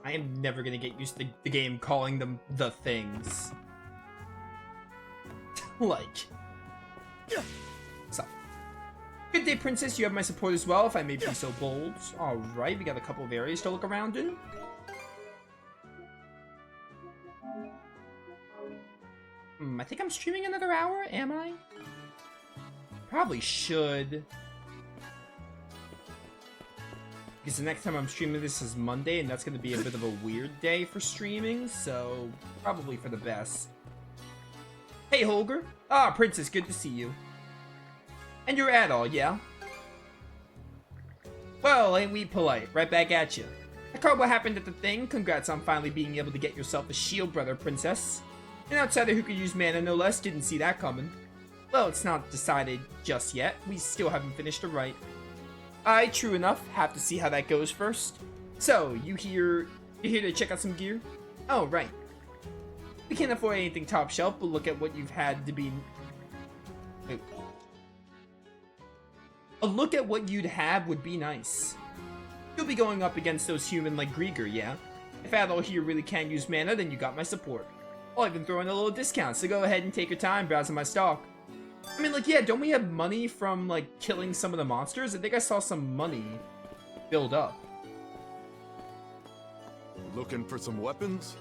I am never gonna get used to the game calling them the things. Like. So. Good day, princess. You have my support as well, if I may be so bold. Alright, we got a couple of areas to look around in. I think I'm streaming another hour, am I? Probably should. Because the next time I'm streaming this is Monday, and that's going to be a bit of a weird day for streaming, so probably for the best. Hey, Holger. Ah, princess, good to see you. And you're at all, yeah? Well, ain't we polite? Right back at you. I caught what happened at the thing. Congrats on finally being able to get yourself a shield, brother, princess. An outsider who could use mana, no less, didn't see that coming. Well, it's not decided just yet. We still haven't finished the rite. Aye, true enough. Have to see how that goes first. So, you're here to check out some gear? Oh, right. We can't afford anything top shelf, but look at what you've had to be... Wait. A look at what you'd have would be nice. You'll be going up against those human like Grieger, yeah? If Adol here really can't use mana, then you got my support. I'll even throw in a little discount, so go ahead and take your time browsing my stock. I mean, like, yeah, don't we have money from, like, killing some of the monsters? I think I saw some money build up. Looking for some weapons?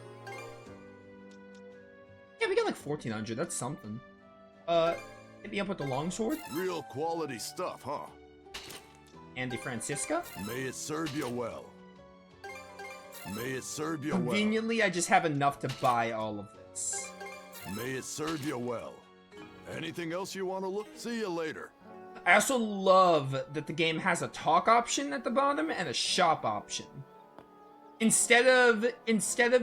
Yeah, we got like 1,400, that's something. Hit me up with the longsword. Real quality stuff, huh? Andy Francisca. May it serve you well. May it serve you well. Conveniently, I just have enough to buy all of this. May it serve you well. Anything else you want to look? See you later. I also love that the game has a talk option at the bottom and a shop option. Instead of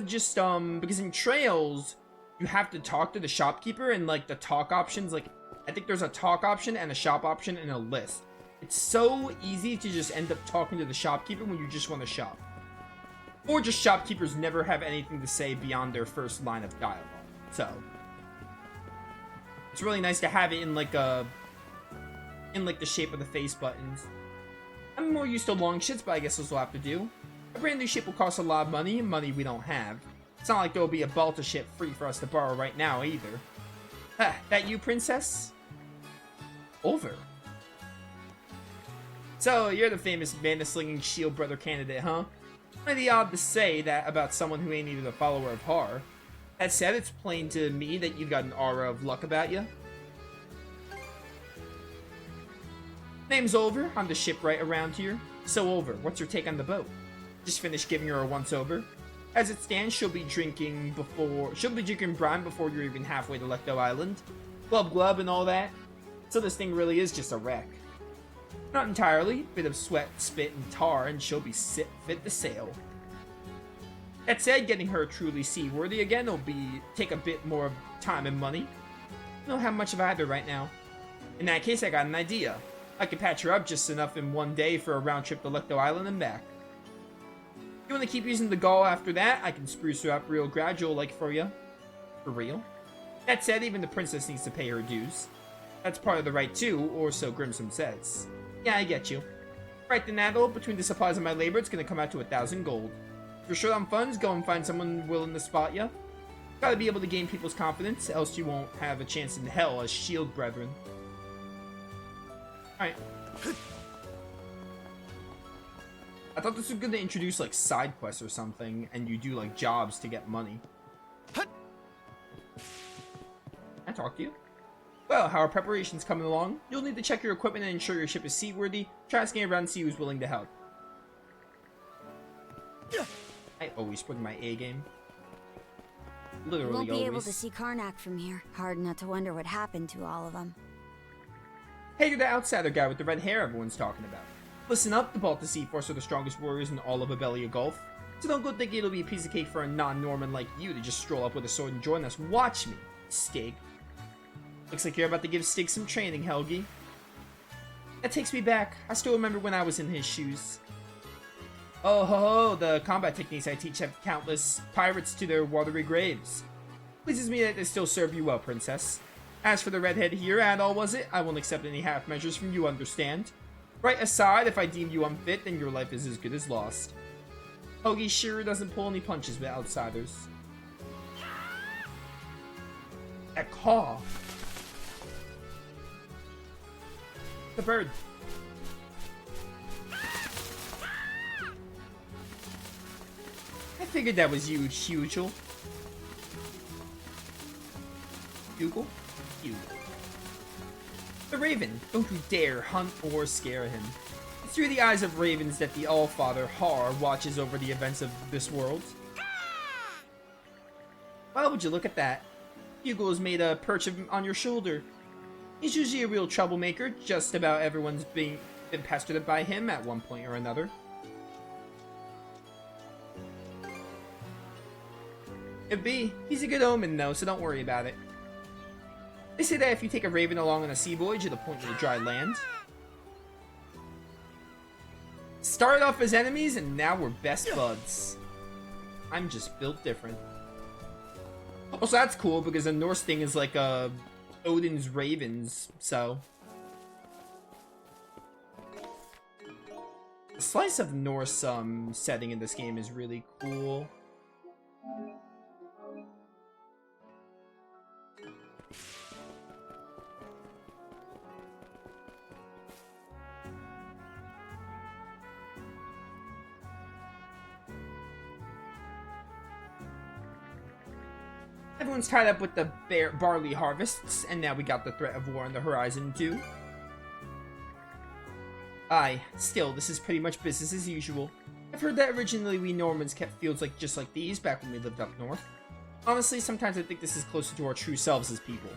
just because in Trails you have to talk to the shopkeeper, and like the talk options, like I think there's a talk option and a shop option in a list. It's so easy to just end up talking to the shopkeeper when you just want to shop. Or just shopkeepers never have anything to say beyond their first line of dialogue. So it's really nice to have it in like the shape of the face buttons. I'm more used to long shits, but I guess this will have to do. A brand new ship will cost a lot of money we don't have. It's not like there will be a Balta ship free for us to borrow right now either. Ah, that you, princess? Over. So, you're the famous mana-slinging shield brother candidate, huh? Mighty odd to say that about someone who ain't even a follower of Har. That said, it's plain to me that you've got an aura of luck about you. Name's Over. I'm the shipwright around here. So, Over, what's your take on the boat? Just finished giving her a once-over. As it stands, she'll be drinking brine before you're even halfway to Lecto Island. Glub glub and all that. So this thing really is just a wreck. Not entirely. Bit of sweat, spit, and tar, and she'll be fit to sail. That said, getting her truly seaworthy again will take a bit more time and money. I don't have much of either right now. In that case, I got an idea. I could patch her up just enough in one day for a round trip to Lecto Island and back. You want to keep using the gall after that? I can spruce her up real gradual like for you. For real? That said, even the princess needs to pay her dues. That's part of the right too, or so Grimson says. Yeah, I get you. Right then, Adol, between the supplies and my labor, it's gonna come out to 1,000 gold. If you're short on funds, go and find someone willing to spot you. Gotta be able to gain people's confidence, else you won't have a chance in hell as shield brethren. Alright. I thought this was going to introduce, like, side quests or something, and you do, like, jobs to get money. Can I talk to you? Well, how are preparations coming along? You'll need to check your equipment and ensure your ship is seaworthy. Try asking around and see who's willing to help. I always bring my A game. Literally always. You won't be able to see Karnak from here. Hard not to wonder what happened to all of them. Hey, you're the outsider guy with the red hair everyone's talking about. Listen up, the Balta Sea Force are the strongest warriors in all of Abelia Gulf. So don't go thinking it'll be a piece of cake for a non-Norman like you to just stroll up with a sword and join us. Watch me, Stig. Looks like you're about to give Stig some training, Helgi. That takes me back. I still remember when I was in his shoes. Oh ho ho, the combat techniques I teach have countless pirates to their watery graves. Pleases me that they still serve you well, princess. As for the redhead here, Adol was it? I won't accept any half measures from you, understand? Right aside, if I deem you unfit, then your life is as good as lost. Hoagie sure doesn't pull any punches with outsiders. That caw. The bird. I figured that was huge, Hugel. Hugel? Hugel. The Raven. Don't you dare hunt or scare him. It's through the eyes of ravens that the Allfather, Har, watches over the events of this world. Well, would you look at that? Hugel has made a perch on your shoulder. He's usually a real troublemaker. Just about everyone's been pestered by him at one point or another. It'd be. He's a good omen, though, so don't worry about it. They say that if you take a raven along on a sea voyage, it'll point you to dry land. Started off as enemies, and now we're best buds. I'm just built different. Also, that's cool, because the Norse thing is like Odin's ravens, so... The slice of Norse setting in this game is really cool. Everyone's tied up with the barley harvests, and now we got the threat of war on the horizon, too. Aye, still, this is pretty much business as usual. I've heard that originally we Normans kept fields just like these back when we lived up north. Honestly, sometimes I think this is closer to our true selves as people.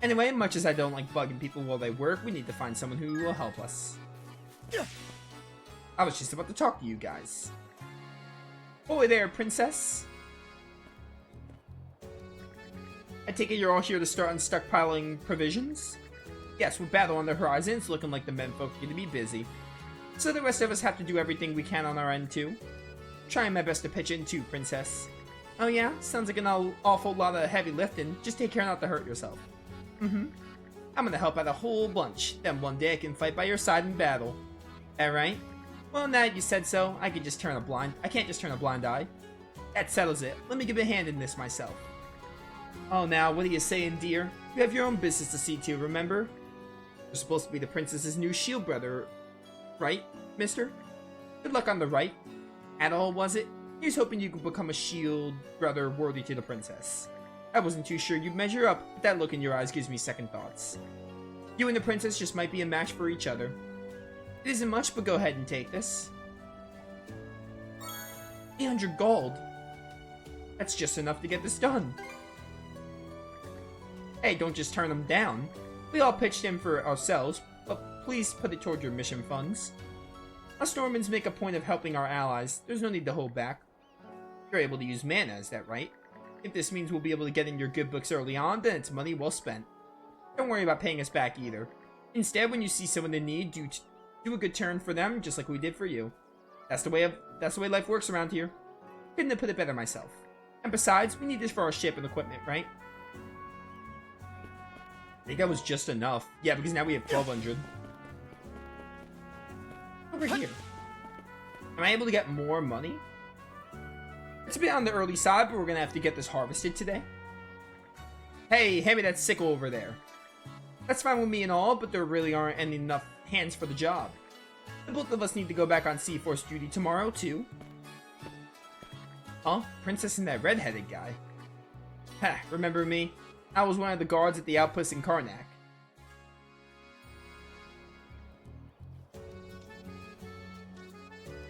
Anyway, much as I don't like bugging people while they work, we need to find someone who will help us. I was just about to talk to you guys. Boy there, princess. I take it you're all here to start on stockpiling provisions? Yes, with battle on the horizon, it's looking like the menfolk are going to be busy. So the rest of us have to do everything we can on our end too. Trying my best to pitch in too, princess. Oh yeah? Sounds like an awful lot of heavy lifting. Just take care not to hurt yourself. I'm gonna help out a whole bunch. Then one day I can fight by your side in battle. Alright? Well, now that you said so, I can't just turn a blind eye. That settles it. Let me give a hand in this myself. Oh, now, what are you saying, dear? You have your own business to see to, remember? You're supposed to be the princess's new shield brother, right, mister? Good luck on the right. At all, was it? He was hoping you could become a shield brother worthy to the princess. I wasn't too sure you'd measure up, but that look in your eyes gives me second thoughts. You and the princess just might be a match for each other. It isn't much, but go ahead and take this. 800 gold. That's just enough to get this done. Hey, don't just turn them down. We all pitched in for ourselves, but please put it toward your mission funds. Us Normans make a point of helping our allies. There's no need to hold back. You're able to use mana, is that right? If this means we'll be able to get in your good books early on, then it's money well spent. Don't worry about paying us back either. Instead, when you see someone in need, do a good turn for them, just like we did for you. That's the way life works around here. Couldn't have put it better myself. And besides, we need this for our ship and equipment, right? I think that was just enough. Yeah, because now we have 1,200. Over here. Am I able to get more money? It's a bit on the early side, but we're gonna have to get this harvested today. Hey, hand me that sickle over there. That's fine with me and all, but there really aren't enough hands for the job. The both of us need to go back on Sea Force duty tomorrow, too. Huh? Princess and that red-headed guy. Ha, remember me? I was one of the guards at the outpost in Karnak.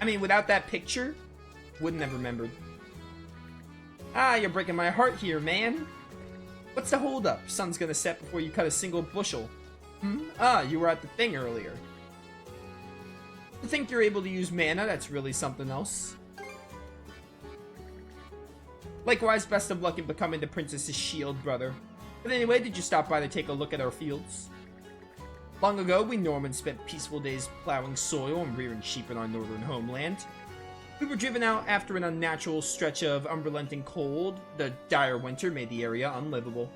I mean, without that picture, wouldn't have remembered. Ah, you're breaking my heart here, man. What's the holdup? Sun's gonna set before you cut a single bushel. Ah, you were at the thing earlier. To think you're able to use mana, that's really something else. Likewise, best of luck in becoming the princess's shield brother. But anyway, did you stop by to take a look at our fields? Long ago, we Normans spent peaceful days plowing soil and rearing sheep in our northern homeland. We were driven out after an unnatural stretch of unrelenting cold. The dire winter made the area unlivable.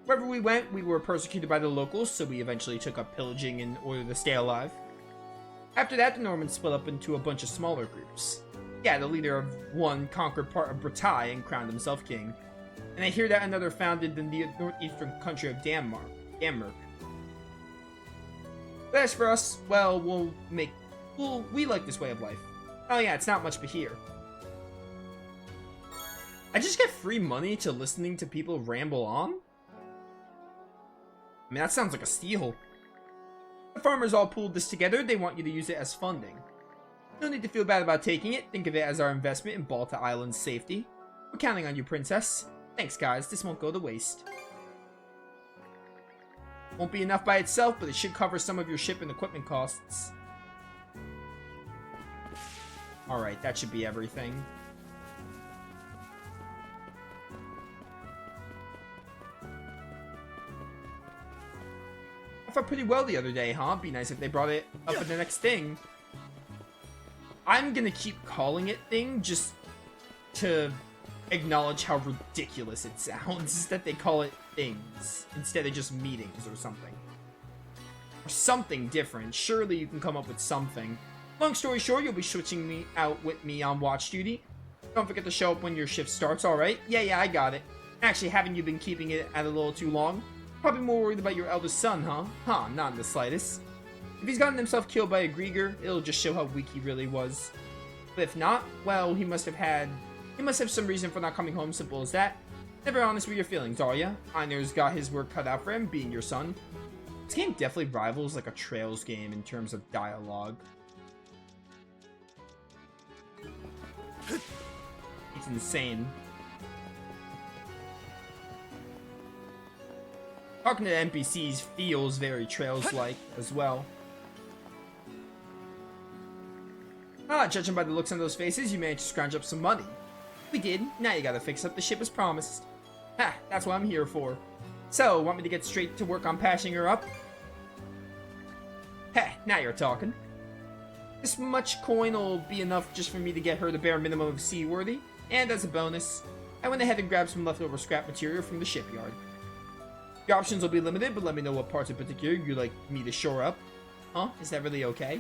Wherever we went, we were persecuted by the locals, so we eventually took up pillaging in order to stay alive. After that, the Normans split up into a bunch of smaller groups. Yeah, the leader of one conquered part of Bretagne and crowned himself king. And I hear that another founded the northeastern country of Denmark. But as for us, well, we like this way of life. Oh yeah, it's not much but here. I just get free money to listening to people ramble on? I mean, that sounds like a steal. The farmers all pooled this together. They want you to use it as funding. No need to feel bad about taking it. Think of it as our investment in Balta Island's safety. We're counting on you, Princess. Thanks, guys. This won't go to waste. Won't be enough by itself, but it should cover some of your ship and equipment costs. Alright, that should be everything. I felt pretty well the other day, huh? Be nice if they brought it up in the next thing. I'm gonna keep calling it thing just to acknowledge how ridiculous it sounds that they call it things instead of just meetings or something. Or something different. Surely you can come up with something. Long story short, you'll be switching me out with me on watch duty. Don't forget to show up when your shift starts, alright? Yeah, I got it. Actually, haven't you been keeping it at a little too long? Probably more worried about your eldest son, huh? Huh, not in the slightest. If he's gotten himself killed by a Grieger, it'll just show how weak he really was. But if not, well, he must have some reason for not coming home, simple as that. Never honest with your feelings, are ya? Einer's got his work cut out for him, being your son. This game definitely rivals like a Trails game in terms of dialogue. It's insane. Talking to NPCs feels very Trails-like as well. Judging by the looks on those faces, you managed to scrounge up some money. We did. Now you gotta fix up the ship as promised. Ha, that's what I'm here for. So, want me to get straight to work on patching her up? Heh, now you're talking. This much coin will be enough just for me to get her the bare minimum of seaworthy, and as a bonus, I went ahead and grabbed some leftover scrap material from the shipyard. Your options will be limited, but let me know what parts in particular you'd like me to shore up. Huh? Is that really okay?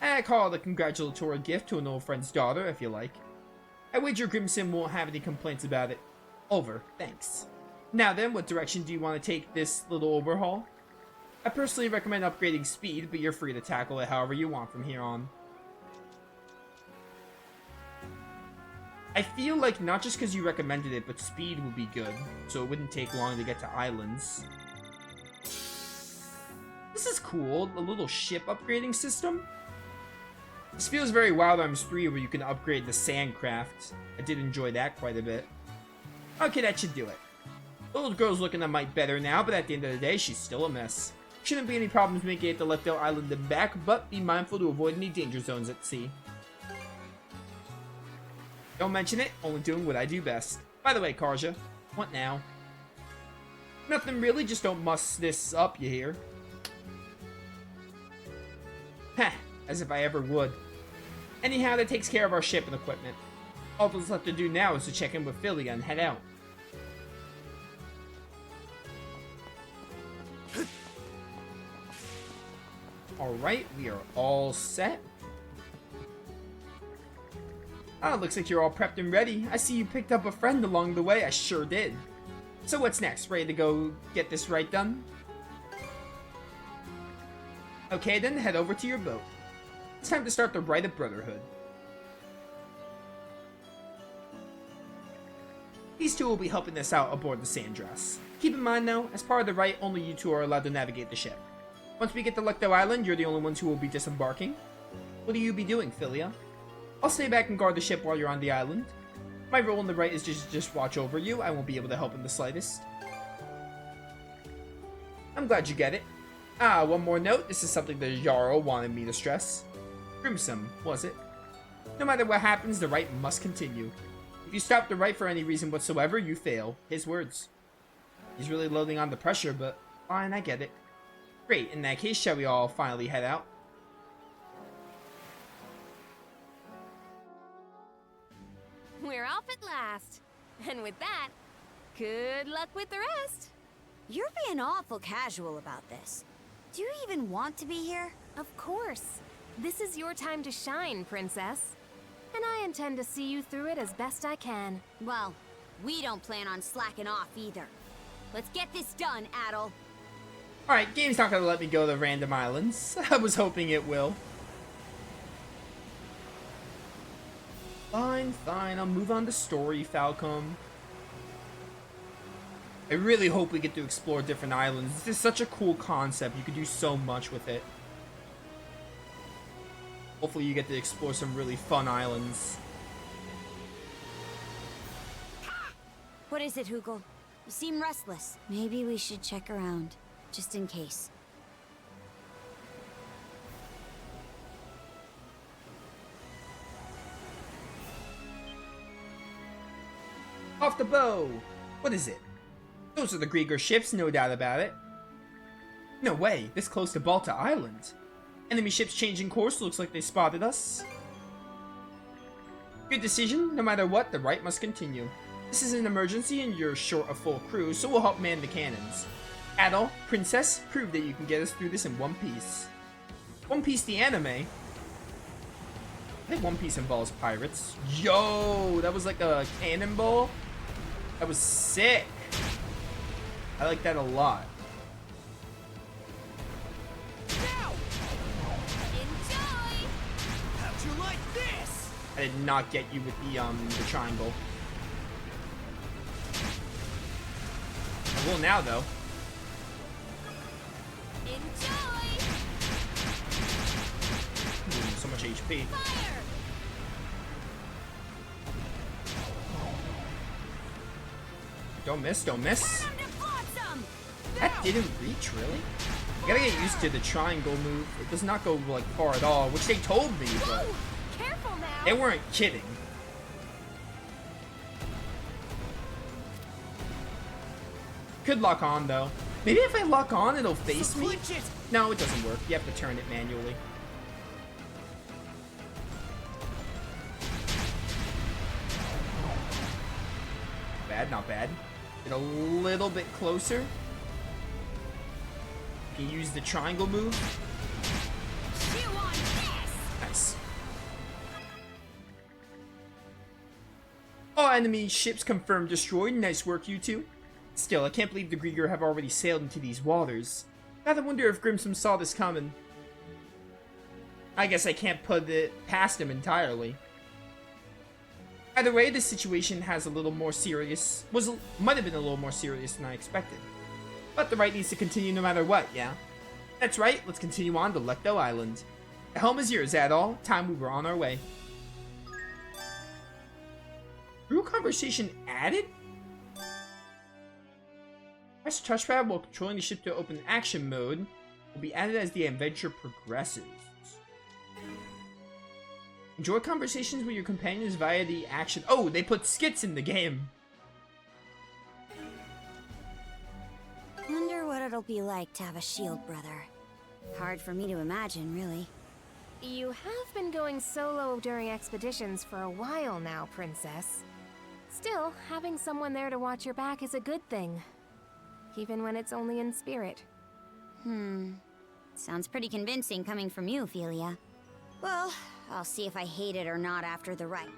I call it a congratulatory gift to an old friend's daughter, if you like. I wager Grimson won't have any complaints about it. Over. Thanks. Now then, what direction do you want to take this little overhaul? I personally recommend upgrading speed, but you're free to tackle it however you want from here on. I feel like not just because you recommended it, but speed would be good, so it wouldn't take long to get to islands. This is cool, the little ship upgrading system. This feels very Wild Arms 3 where you can upgrade the Sandcraft. I did enjoy that quite a bit. Okay, that should do it. The old girl's looking a mite better now, but at the end of the day, she's still a mess. Shouldn't be any problems making it to Lefdale Island and back, but be mindful to avoid any danger zones at sea. Don't mention it, only doing what I do best. By the way, Karja, what now? Nothing really, just don't muss this up, you hear? Heh, as if I ever would. Anyhow, that takes care of our ship and equipment. All that's left to do now is to check in with Philia and head out. Alright, we are all set. Oh, looks like you're all prepped and ready. I see you picked up a friend along the way. I sure did. So what's next? Ready to go get this right done? Okay then, head over to your boat. It's time to start the Rite of Brotherhood. These two will be helping us out aboard the Sandress. Keep in mind though, as part of the rite, only you two are allowed to navigate the ship. Once we get to Lefdale Island, you're the only ones who will be disembarking. What will you be doing, Philia? I'll stay back and guard the ship while you're on the island. My role in the rite is just watch over you. I won't be able to help in the slightest. I'm glad you get it. Ah, one more note. This is something the Jarl wanted me to stress. Grimsome, was it? No matter what happens, the rite must continue. If you stop the rite for any reason whatsoever, you fail. His words. He's really loading on the pressure, but fine, I get it. Great, in that case, shall we all finally head out? We're off at last. And with that, good luck with the rest. You're being awful casual about this. Do you even want to be here? Of course. This is your time to shine, Princess. And I intend to see you through it as best I can. Well, we don't plan on slacking off either. Let's get this done, Adel. Alright, game's not gonna let me go to random islands. I was hoping it will. Fine, fine, I'll move on to story, Falcom. I really hope we get to explore different islands. This is such a cool concept. You could do so much with it. Hopefully you get to explore some really fun islands. What is it, Hugel? You seem restless. Maybe we should check around, just in case. Off the bow! What is it? Those are the Grieger ships, no doubt about it. No way, this close to Balta Island. Enemy ships changing course, looks like they spotted us. Good decision, no matter what, the right must continue. This is an emergency and you're short a full crew, so we'll help man the cannons. Adel, Princess, prove that you can get us through this in one piece. One Piece the anime? I think One Piece involves pirates. Yo, that was like a cannonball? That was sick. I like that a lot. Enjoy! How'd you like this? I did not get you with the triangle. I will now, though. Enjoy! Ooh, so much HP. Fire! Don't miss, don't miss. Time to flotsam! That didn't reach, really? I gotta get used to the triangle move. It does not go, like, far at all, which they told me, but Whoa! Careful now! they weren't kidding. Could lock on, though. Maybe if I lock on, it'll face me? Clinch it! No, it doesn't work. You have to turn it manually. Bad, not bad. Get a little bit closer. You can use the triangle move. Chew on this! Nice. All enemy ships confirmed destroyed. Nice work, you two. Still, I can't believe the Grieger have already sailed into these waters. Gotta wonder if Grimson saw this coming. I guess I can't put it past him entirely. Either way, this situation has a little more serious. Might have been a little more serious than I expected. But the right needs to continue no matter what, yeah? That's right, let's continue on to Lecto Island. The helm is yours, Adol. Time we were on our way. Crew conversation added? Press touchpad while controlling the ship to open action mode. Will be added as the adventure progresses. Enjoy conversations with your companions via the action. Oh, they put skits in the game. Wonder what it'll be like to have a shield brother. Hard for me to imagine, really. You have been going solo during expeditions for a while now, Princess. Still, having someone there to watch your back is a good thing. Even when it's only in spirit. Sounds pretty convincing coming from you, Ophelia. Well, I'll see if I hate it or not after the rite.